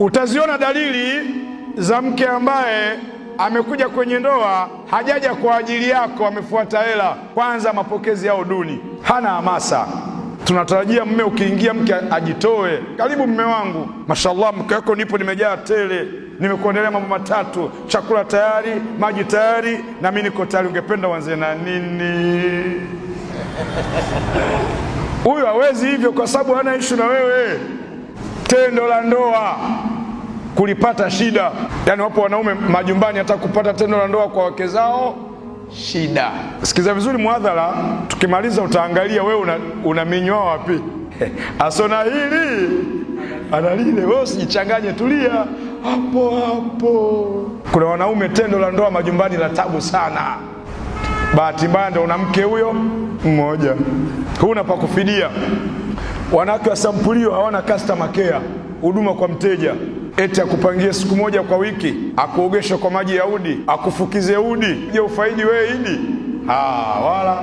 Utaziona dalili za mke ambaye amekuja kwenye ndoa hajaja kwa ajili yako, amefuata hela. Kwanza, mapokezi yao duni, hana hamasa. Tunatarajia mume ukiingia mke ajitoe. Karibu mume wangu, mashallah, mke wako nipo, nimejaa tele, nimekuandalia mambo matatu, chakula tayari, maji tayari, na mimi niko tayari, ungependa uanze na nini? Huyu hawezi hivyo kwa sababu hana issue na wewe. Tendo la ndoa kulipata shida. Yaani wapo wanaume majumbani hata kupata tendo la ndoa kwa wake zao shida. Sikiza vizuri muadhara, tukimaliza utaangalia wewe unaminywa wapi. Asona hili analile, wewe usijichanganye, tulia hapo hapo. Kuna wanaume tendo la ndoa majumbani la tabu sana. Bahati mbaya ndio una mke huyo mmoja, huna pa kufidia. Wanawake wa sampulio hawana customer care, huduma kwa mteja. Eti akupangie siku moja kwa wiki, akuogeshe kwa maji ya udi, akufukize udi, je ufaidi wewe idi? Wala